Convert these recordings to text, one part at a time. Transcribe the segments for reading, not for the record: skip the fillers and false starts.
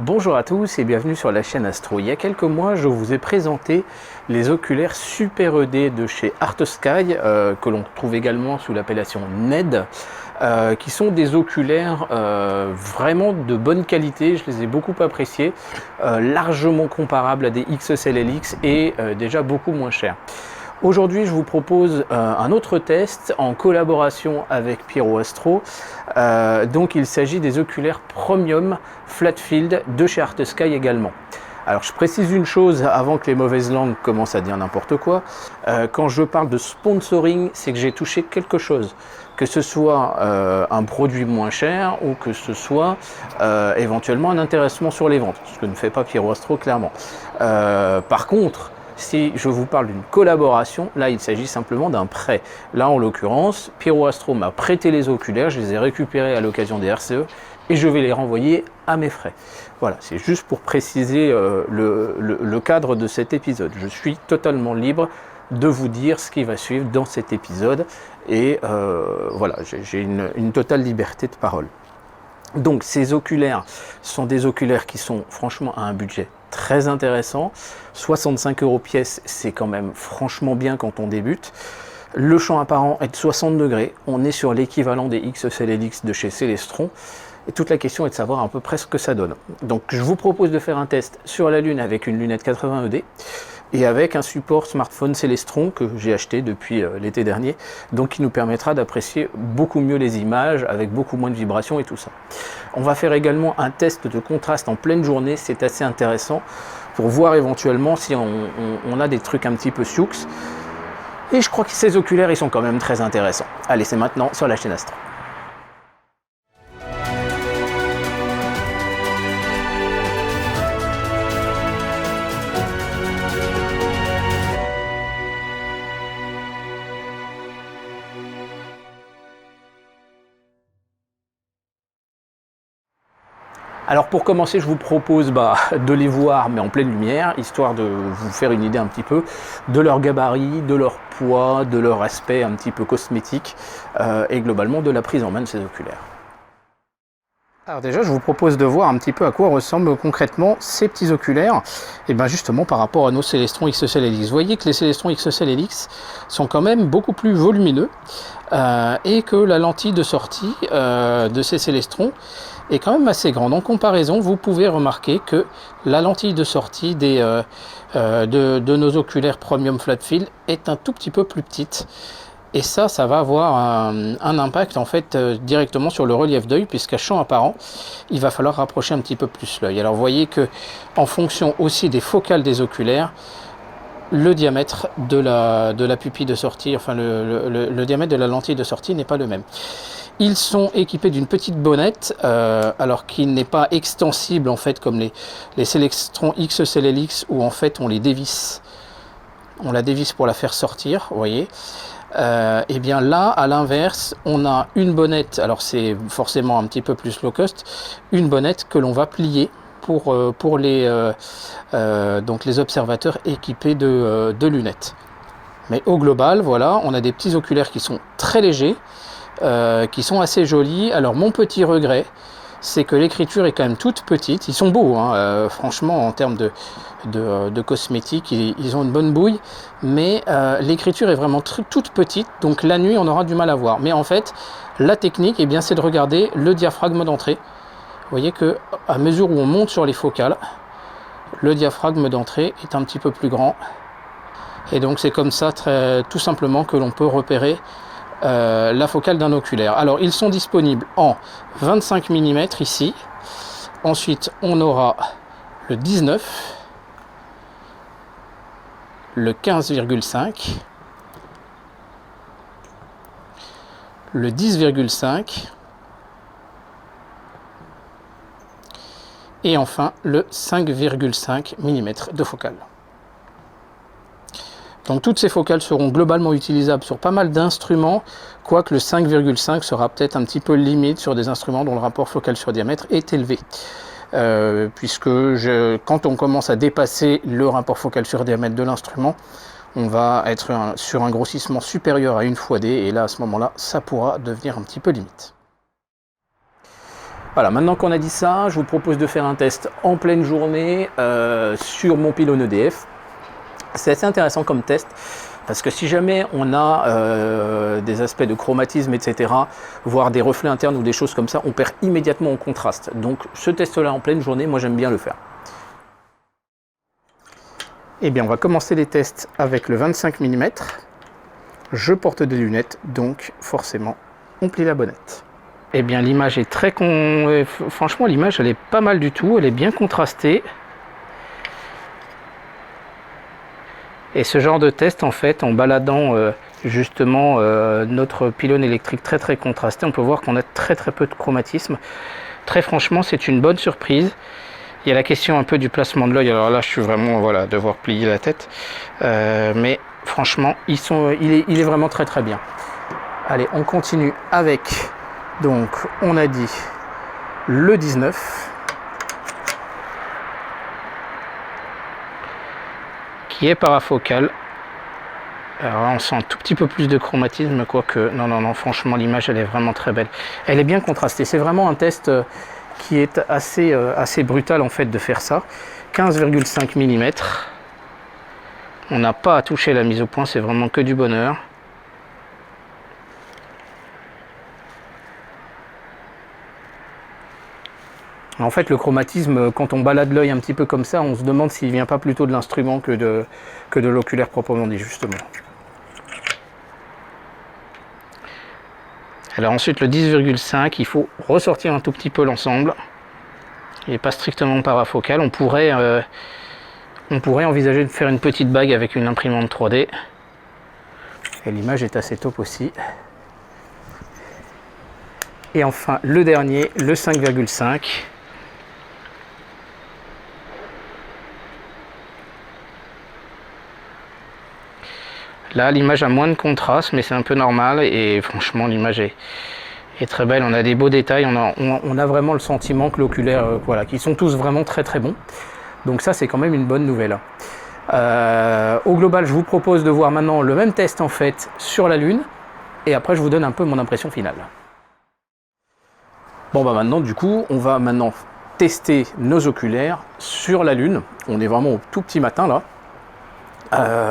Bonjour à tous et bienvenue sur la chaîne Astro. Il y a quelques mois, je vous ai présenté les oculaires Super ED de chez ArtSky, que l'on trouve également sous l'appellation NED, qui sont des oculaires vraiment de bonne qualité. Je les ai beaucoup appréciés, largement comparables à des XSLLX et déjà beaucoup moins chers. Aujourd'hui, je vous propose un autre test en collaboration avec Pyro Astro. Donc, il s'agit des oculaires Premium Flat Field de chez ArtSky également. Alors, je précise une chose avant que les mauvaises langues commencent à dire n'importe quoi. Quand je parle de sponsoring, c'est que j'ai touché quelque chose. Que ce soit un produit moins cher ou que ce soit éventuellement un intéressement sur les ventes. Ce que ne fait pas Pyro Astro, clairement. Par contre, si je vous parle d'une collaboration, là il s'agit simplement d'un prêt. Là en l'occurrence, Pyro Astro m'a prêté les oculaires, je les ai récupérés à l'occasion des RCE et je vais les renvoyer à mes frais. Voilà, c'est juste pour préciser le cadre de cet épisode. Je suis totalement libre de vous dire ce qui va suivre dans cet épisode et voilà, j'ai une totale liberté de parole. Donc ces oculaires sont des oculaires qui sont franchement à un budget très intéressant. 65 € pièce, c'est quand même franchement bien quand on débute. Le champ apparent est de 60 degrés. On est sur l'équivalent des XSLLX de chez Celestron. Et toute la question est de savoir à peu près ce que ça donne. Donc je vous propose de faire un test sur la Lune avec une lunette 80 ED et avec un support smartphone Celestron que j'ai acheté depuis l'été dernier, donc qui nous permettra d'apprécier beaucoup mieux les images avec beaucoup moins de vibrations et tout ça. On va faire également un test de contraste en pleine journée, c'est assez intéressant pour voir éventuellement si on a des trucs un petit peu sioux. Et je crois que ces oculaires ils sont quand même très intéressants. Allez, c'est maintenant sur la chaîne Astro. Alors pour commencer, je vous propose de les voir mais en pleine lumière, histoire de vous faire une idée un petit peu de leur gabarit, de leur poids, de leur aspect un petit peu cosmétique et globalement de la prise en main de ces oculaires. Alors déjà, je vous propose de voir un petit peu à quoi ressemblent concrètement ces petits oculaires, et bien justement par rapport à nos Celestron XSLLX. Vous voyez que les Celestron XSLLX sont quand même beaucoup plus volumineux et que la lentille de sortie de ces Celestron est quand même assez grande. En comparaison, vous pouvez remarquer que la lentille de sortie de nos oculaires Premium Flat Field est un tout petit peu plus petite. Et ça va avoir un impact en fait directement sur le relief d'œil, puisqu'à champ apparent, il va falloir rapprocher un petit peu plus l'œil. Alors vous voyez que en fonction aussi des focales des oculaires, le diamètre de la pupille de sortie, enfin le diamètre de la lentille de sortie n'est pas le même. Ils sont équipés d'une petite bonnette, alors qu'il n'est pas extensible en fait comme les Celestron XSLLX où en fait on les dévisse. On la dévisse pour la faire sortir, vous voyez. Et bien là, à l'inverse, on a une bonnette, alors c'est forcément un petit peu plus low cost, une bonnette que l'on va plier pour les observateurs équipés de lunettes. Mais au global, voilà, on a des petits oculaires qui sont très légers, qui sont assez jolis. Alors mon petit regret, c'est que l'écriture est quand même toute petite. Ils sont beaux, hein, franchement, en termes de cosmétiques, ils ont une bonne bouille, mais l'écriture est vraiment toute petite, donc la nuit, on aura du mal à voir. Mais en fait, la technique, eh bien, c'est de regarder le diaphragme d'entrée. Vous voyez que à mesure où on monte sur les focales, le diaphragme d'entrée est un petit peu plus grand. Et donc, c'est comme ça, tout simplement, que l'on peut repérer la focale d'un oculaire. Alors ils sont disponibles en 25 mm ici, ensuite on aura le 19, le 15,5, le 10,5 et enfin le 5,5 mm de focale. Donc toutes ces focales seront globalement utilisables sur pas mal d'instruments, quoique le 5,5 sera peut-être un petit peu limite sur des instruments dont le rapport focal sur diamètre est élevé. Puisque quand on commence à dépasser le rapport focal sur diamètre de l'instrument, on va être sur un grossissement supérieur à 1 fois D, et là à ce moment-là, ça pourra devenir un petit peu limite. Voilà, maintenant qu'on a dit ça, je vous propose de faire un test en pleine journée sur mon pylône EDF. C'est assez intéressant comme test, parce que si jamais on a des aspects de chromatisme, etc., voire des reflets internes ou des choses comme ça, on perd immédiatement en contraste. Donc ce test-là en pleine journée, moi j'aime bien le faire. Eh bien, on va commencer les tests avec le 25 mm. Je porte des lunettes, donc forcément, on plie la bonnette. Eh bien, l'image est très... Franchement, l'image, elle est pas mal du tout. Elle est bien contrastée. Et ce genre de test, en fait, en baladant justement notre pylône électrique très contrasté, on peut voir qu'on a très peu de chromatisme. Très franchement, c'est une bonne surprise. Il y a la question un peu du placement de l'œil. Alors là, je suis vraiment, voilà, devoir plier la tête. Mais franchement, il est vraiment très bien. Allez, on continue avec... Donc, on a dit le 19, qui est parafocal. Alors là, on sent un tout petit peu plus de chromatisme, quoique, non, franchement, l'image, elle est vraiment très belle. Elle est bien contrastée. C'est vraiment un test qui est assez brutal, en fait, de faire ça. 15,5 mm. On n'a pas à toucher la mise au point, c'est vraiment que du bonheur. En fait, le chromatisme, quand on balade l'œil un petit peu comme ça, on se demande s'il ne vient pas plutôt de l'instrument que de l'oculaire proprement dit, justement. Alors ensuite, le 10,5, il faut ressortir un tout petit peu l'ensemble. Il n'est pas strictement parafocal. On pourrait envisager de faire une petite bague avec une imprimante 3D. Et l'image est assez top aussi. Et enfin, le dernier, le 5,5. Là, l'image a moins de contraste, mais c'est un peu normal. Et franchement, l'image est très belle. On a des beaux détails. On a vraiment le sentiment que l'oculaire, voilà, qu'ils sont tous vraiment très bons. Donc ça, c'est quand même une bonne nouvelle. Au global, je vous propose de voir maintenant le même test en fait sur la Lune. Et après, je vous donne un peu mon impression finale. Bon, bah maintenant, du coup, on va maintenant tester nos oculaires sur la Lune. On est vraiment au tout petit matin là.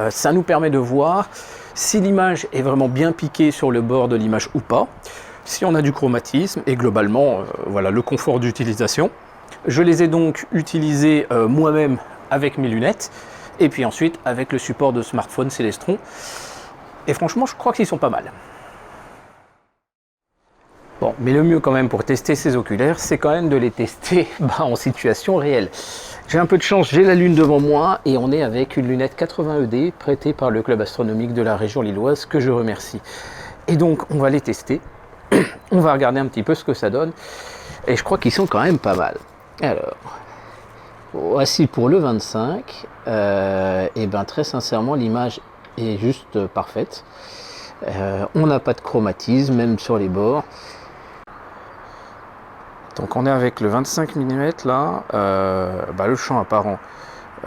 Ça nous permet de voir si l'image est vraiment bien piquée sur le bord de l'image ou pas, si on a du chromatisme et globalement voilà, le confort d'utilisation. Je les ai donc utilisés moi-même avec mes lunettes et puis ensuite avec le support de smartphone Celestron, et franchement je crois qu'ils sont pas mal. Bon, mais le mieux quand même pour tester ces oculaires, c'est quand même de les tester en situation réelle. J'ai un peu de chance, j'ai la Lune devant moi et on est avec une lunette 80 ED prêtée par le club astronomique de la région lilloise, que je remercie. Et donc on va les tester, on va regarder un petit peu ce que ça donne, et je crois qu'ils sont quand même pas mal. Alors, voici pour le 25, et ben très sincèrement l'image est juste parfaite. On n'a pas de chromatisme, même sur les bords. Donc on est avec le 25 mm là, le champ apparent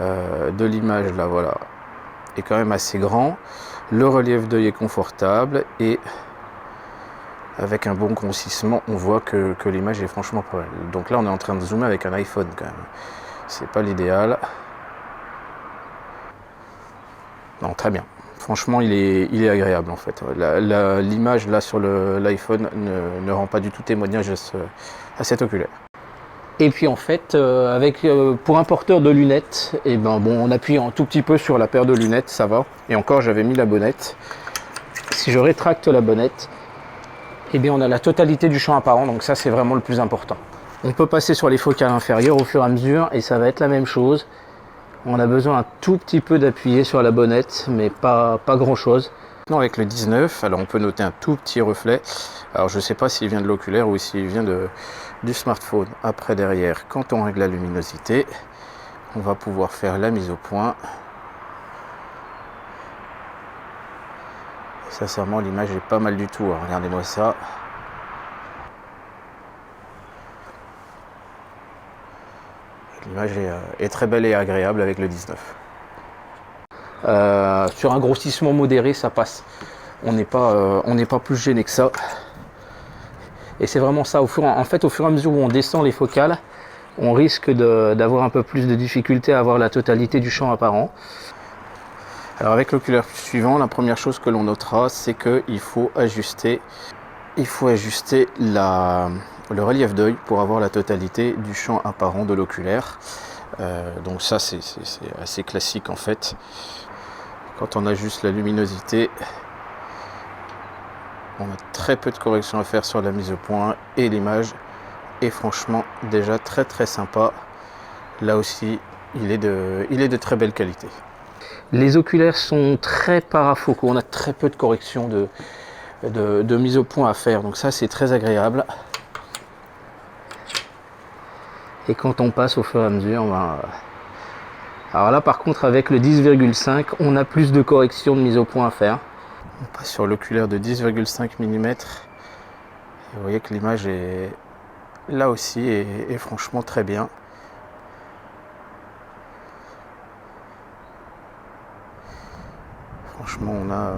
de l'image là, voilà, est quand même assez grand. Le relief d'œil est confortable et avec un bon grossissement, on voit que l'image est franchement pas mal. Donc là on est en train de zoomer avec un iPhone quand même. C'est pas l'idéal. Non, très bien. Franchement, il est agréable en fait. L'image là sur l'iPhone ne rend pas du tout témoignage à cet oculaire. Et puis en fait, pour un porteur de lunettes, et on appuie un tout petit peu sur la paire de lunettes, ça va. Et encore, j'avais mis la bonnette. Si je rétracte la bonnette, et bien on a la totalité du champ apparent, donc ça c'est vraiment le plus important. On peut passer sur les focales inférieures au fur et à mesure, et ça va être la même chose. On a besoin un tout petit peu d'appuyer sur la bonnette, mais pas grand chose. Avec le 19, alors on peut noter un tout petit reflet. Alors je ne sais pas s'il vient de l'oculaire ou s'il vient du smartphone. Après derrière, quand on règle la luminosité, on va pouvoir faire la mise au point. Sincèrement, l'image est pas mal du tout. Alors, regardez-moi ça. L'image est très belle et agréable avec le 19. Sur un grossissement modéré, ça passe. On n'est pas plus gêné que ça. Et c'est vraiment ça, en fait, au fur et à mesure où on descend les focales, on risque d'avoir un peu plus de difficulté à avoir la totalité du champ apparent. Alors avec l'oculaire suivant, la première chose que l'on notera, c'est qu'il faut ajuster, le relief d'œil pour avoir la totalité du champ apparent de l'oculaire. Donc ça c'est assez classique en fait. Quand on ajuste la luminosité, on a très peu de corrections à faire sur la mise au point et l'image est franchement déjà très très sympa. Là aussi, il est de très belle qualité. Les oculaires sont très parafocaux, on a très peu de corrections de mise au point à faire, donc ça c'est très agréable. Et quand on passe au fur et à mesure, alors là par contre avec le 10,5 on a plus de corrections de mise au point à faire. On passe sur l'oculaire de 10,5 mm et vous voyez que l'image est là aussi est franchement très bien. Franchement on a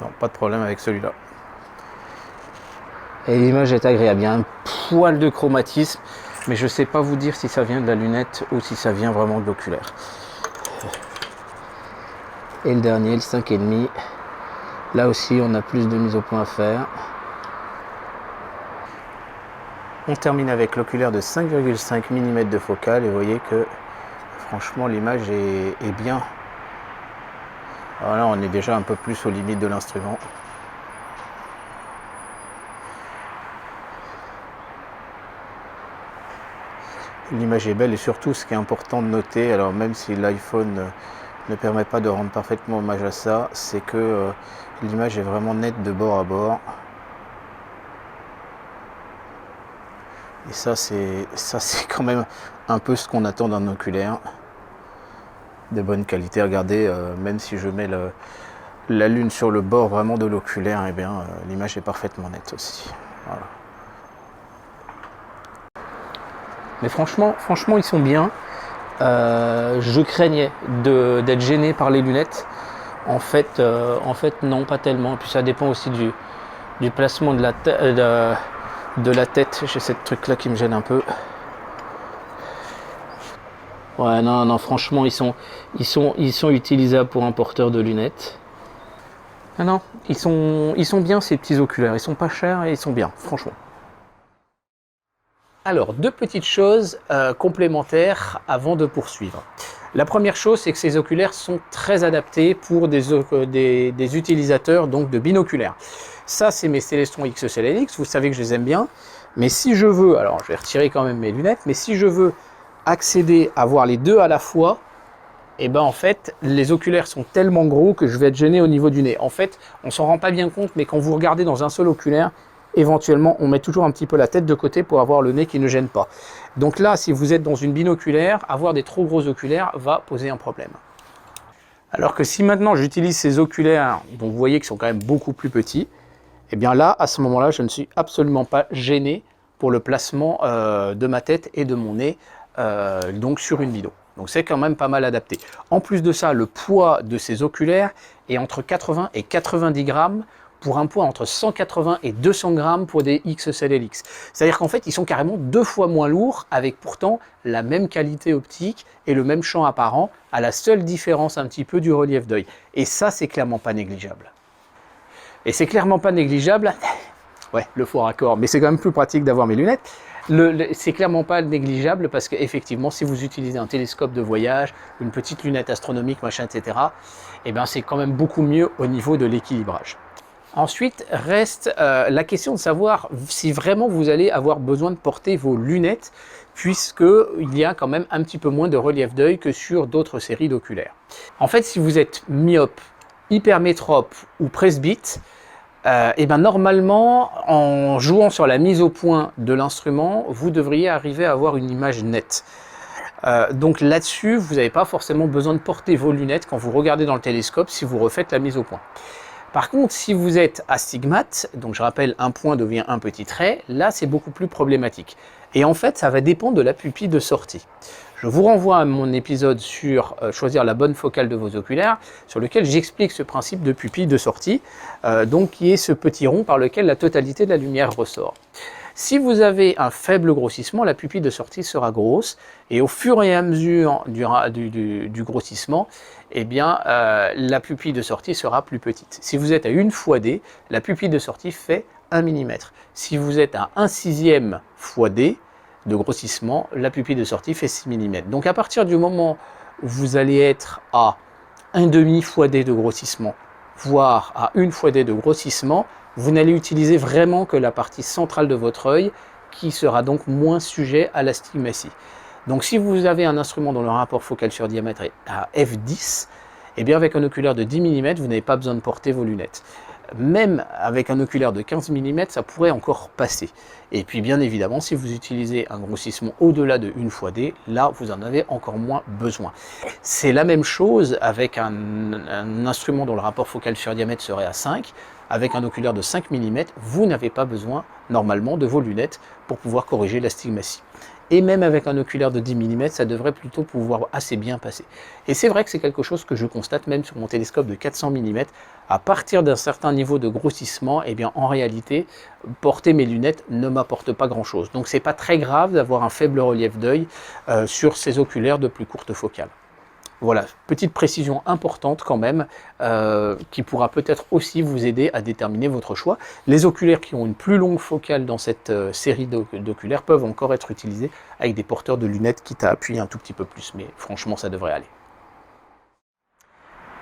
non, pas de problème avec celui-là. Et l'image est agréable, il y a un poil de chromatisme, mais je ne sais pas vous dire si ça vient de la lunette ou si ça vient vraiment de l'oculaire. Et le dernier, le 5,5, là aussi on a plus de mise au point à faire. On termine avec l'oculaire de 5,5 mm de focale et vous voyez que franchement l'image est bien. Voilà, on est déjà un peu plus aux limites de l'instrument. L'image est belle et surtout ce qui est important de noter, alors même si l'iPhone ne permet pas de rendre parfaitement hommage à ça, c'est que l'image est vraiment nette de bord à bord. Et ça c'est quand même un peu ce qu'on attend d'un oculaire de bonne qualité. Regardez, même si je mets la lune sur le bord vraiment de l'oculaire, eh bien l'image est parfaitement nette aussi. Voilà. Mais franchement ils sont bien. Je craignais d'être gêné par les lunettes. En fait non, pas tellement. Et puis ça dépend aussi du placement de la tête. J'ai ce truc là qui me gêne un peu. Ouais, non, franchement, ils sont utilisables pour un porteur de lunettes. Ah non, ils sont bien ces petits oculaires. Ils sont pas chers et ils sont bien, franchement. Alors, deux petites choses complémentaires avant de poursuivre. La première chose, c'est que ces oculaires sont très adaptés pour des utilisateurs donc de binoculaires. Ça, c'est mes Celestron XE-CELL-X, vous savez que je les aime bien. Mais si je veux, alors je vais retirer quand même mes lunettes, mais si je veux accéder à voir les deux à la fois, et ben en fait, les oculaires sont tellement gros que je vais être gêné au niveau du nez. En fait, on s'en rend pas bien compte, mais quand vous regardez dans un seul oculaire, éventuellement, on met toujours un petit peu la tête de côté pour avoir le nez qui ne gêne pas. Donc là, si vous êtes dans une binoculaire, avoir des trop gros oculaires va poser un problème. Alors que si maintenant j'utilise ces oculaires, dont vous voyez qu'ils sont quand même beaucoup plus petits, et bien là, à ce moment-là, je ne suis absolument pas gêné pour le placement de ma tête et de mon nez donc sur une bino. Donc c'est quand même pas mal adapté. En plus de ça, le poids de ces oculaires est entre 80 et 90 grammes pour un poids entre 180 et 200 grammes pour des XE-CELL-X. C'est-à-dire qu'en fait, ils sont carrément 2 fois moins lourds avec pourtant la même qualité optique et le même champ apparent, à la seule différence un petit peu du relief d'œil. Et ça, c'est clairement pas négligeable. Et c'est clairement pas négligeable, ouais, le faux raccord, mais c'est quand même plus pratique d'avoir mes lunettes. C'est clairement pas négligeable parce qu'effectivement, si vous utilisez un télescope de voyage, une petite lunette astronomique, machin, etc., eh ben, c'est quand même beaucoup mieux au niveau de l'équilibrage. Ensuite, reste la question de savoir si vraiment vous allez avoir besoin de porter vos lunettes, puisqu'il y a quand même un petit peu moins de relief d'œil que sur d'autres séries d'oculaires. En fait, si vous êtes myope, hypermétrope ou presbyte, et ben normalement, en jouant sur la mise au point de l'instrument, vous devriez arriver à avoir une image nette. Donc là-dessus, vous n'avez pas forcément besoin de porter vos lunettes quand vous regardez dans le télescope si vous refaites la mise au point. Par contre, si vous êtes astigmate, donc je rappelle un point devient un petit trait, là c'est beaucoup plus problématique. Et en fait, ça va dépendre de la pupille de sortie. Je vous renvoie à mon épisode sur choisir la bonne focale de vos oculaires, sur lequel j'explique ce principe de pupille de sortie, donc qui est ce petit rond par lequel la totalité de la lumière ressort. Si vous avez un faible grossissement, la pupille de sortie sera grosse, et au fur et à mesure du grossissement, eh bien, la pupille de sortie sera plus petite. Si vous êtes à 1 × D, la pupille de sortie fait 1 mm. Si vous êtes à 1/6 fois D de grossissement, la pupille de sortie fait 6 mm. Donc à partir du moment où vous allez être à 1/2 fois D de grossissement, voire à 1 fois D de grossissement, vous n'allez utiliser vraiment que la partie centrale de votre œil qui sera donc moins sujet à l'astigmatie. Donc si vous avez un instrument dont le rapport focal sur diamètre est à f10, eh bien avec un oculaire de 10 mm, vous n'avez pas besoin de porter vos lunettes. Même avec un oculaire de 15 mm, ça pourrait encore passer. Et puis bien évidemment, si vous utilisez un grossissement au-delà de 1 fois D, là vous en avez encore moins besoin. C'est la même chose avec un instrument dont le rapport focal sur diamètre serait à 5. Avec un oculaire de 5 mm, vous n'avez pas besoin normalement de vos lunettes pour pouvoir corriger l'astigmatie. Et même avec un oculaire de 10 mm, ça devrait plutôt pouvoir assez bien passer. Et c'est vrai que c'est quelque chose que je constate même sur mon télescope de 400 mm. À partir d'un certain niveau de grossissement, eh bien en réalité, porter mes lunettes ne m'apporte pas grand-chose. Donc c'est pas très grave d'avoir un faible relief d'œil sur ces oculaires de plus courte focale. Voilà, petite précision importante quand même, qui pourra peut-être aussi vous aider à déterminer votre choix. Les oculaires qui ont une plus longue focale dans cette série d'oculaires peuvent encore être utilisés avec des porteurs de lunettes quitte à appuyer un tout petit peu plus, mais franchement ça devrait aller.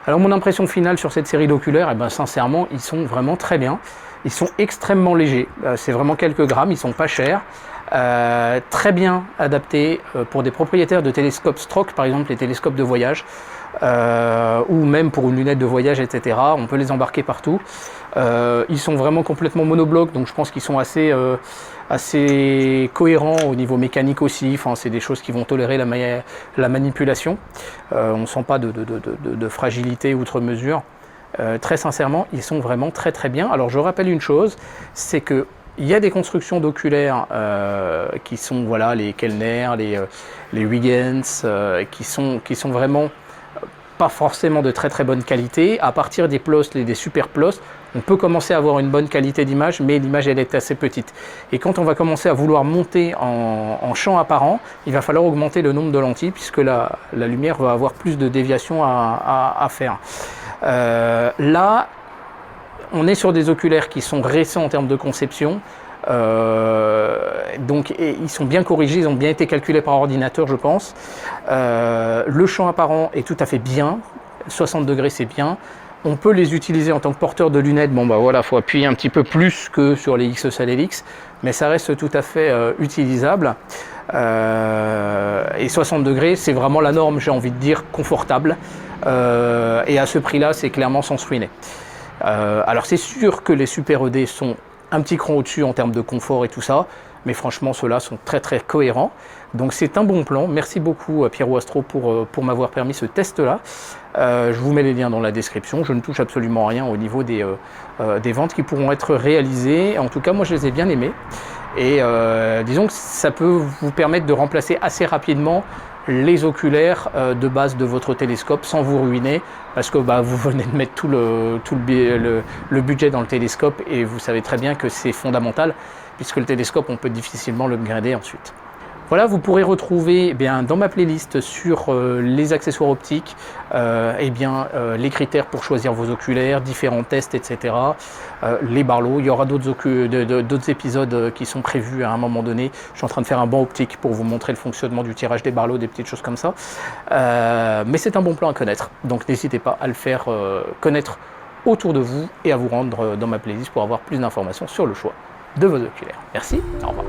Alors mon impression finale sur cette série d'oculaires, eh ben, sincèrement, ils sont vraiment très bien. Ils sont extrêmement légers, c'est vraiment quelques grammes, ils sont pas chers. Très bien adaptés pour des propriétaires de télescopes Stroke, par exemple les télescopes de voyage, ou même pour une lunette de voyage, etc. On peut les embarquer partout. Ils sont vraiment complètement monoblocs, donc je pense qu'ils sont assez cohérents au niveau mécanique aussi. Enfin, c'est des choses qui vont tolérer la manipulation. On ne sent pas de fragilité outre mesure. Très sincèrement, ils sont vraiment très très bien. Alors je rappelle une chose, c'est que il y a des constructions d'oculaires qui sont voilà, les Kellner, les Huygens, qui sont vraiment pas forcément de très très bonne qualité. À partir des PLOS, des super PLOS, on peut commencer à avoir une bonne qualité d'image, mais l'image elle est assez petite. Et quand on va commencer à vouloir monter en champ apparent, il va falloir augmenter le nombre de lentilles puisque la lumière va avoir plus de déviation à faire. Là, on est sur des oculaires qui sont récents en termes de conception, donc ils sont bien corrigés, ils ont bien été calculés par ordinateur je pense. Le champ apparent est tout à fait bien, 60 degrés c'est bien. On peut les utiliser en tant que porteur de lunettes, bon bah voilà, il faut appuyer un petit peu plus que sur les XECEL LX, mais ça reste tout à fait utilisable. Et 60 degrés c'est vraiment la norme, j'ai envie de dire, confortable. Et à ce prix-là, c'est clairement sans se ruiner. Alors c'est sûr que les Super ED sont un petit cran au-dessus en termes de confort et tout ça, mais franchement ceux-là sont très très cohérents. Donc c'est un bon plan. Merci beaucoup Pierrot Astro pour m'avoir permis ce test-là. Je vous mets les liens dans la description. Je ne touche absolument rien au niveau des ventes qui pourront être réalisées. En tout cas, moi je les ai bien aimés. Et disons que ça peut vous permettre de remplacer assez rapidement les oculaires de base de votre télescope sans vous ruiner, parce que bah, vous venez de mettre tout le budget dans le télescope et vous savez très bien que c'est fondamental puisque le télescope on peut difficilement l'upgrader ensuite. Voilà, vous pourrez retrouver dans ma playlist sur les accessoires optiques les critères pour choisir vos oculaires, différents tests, etc. Les Barlow, il y aura d'autres épisodes qui sont prévus à un moment donné. Je suis en train de faire un banc optique pour vous montrer le fonctionnement du tirage des Barlow, des petites choses comme ça. Mais c'est un bon plan à connaître, donc n'hésitez pas à le faire connaître autour de vous et à vous rendre dans ma playlist pour avoir plus d'informations sur le choix de vos oculaires. Merci, au revoir.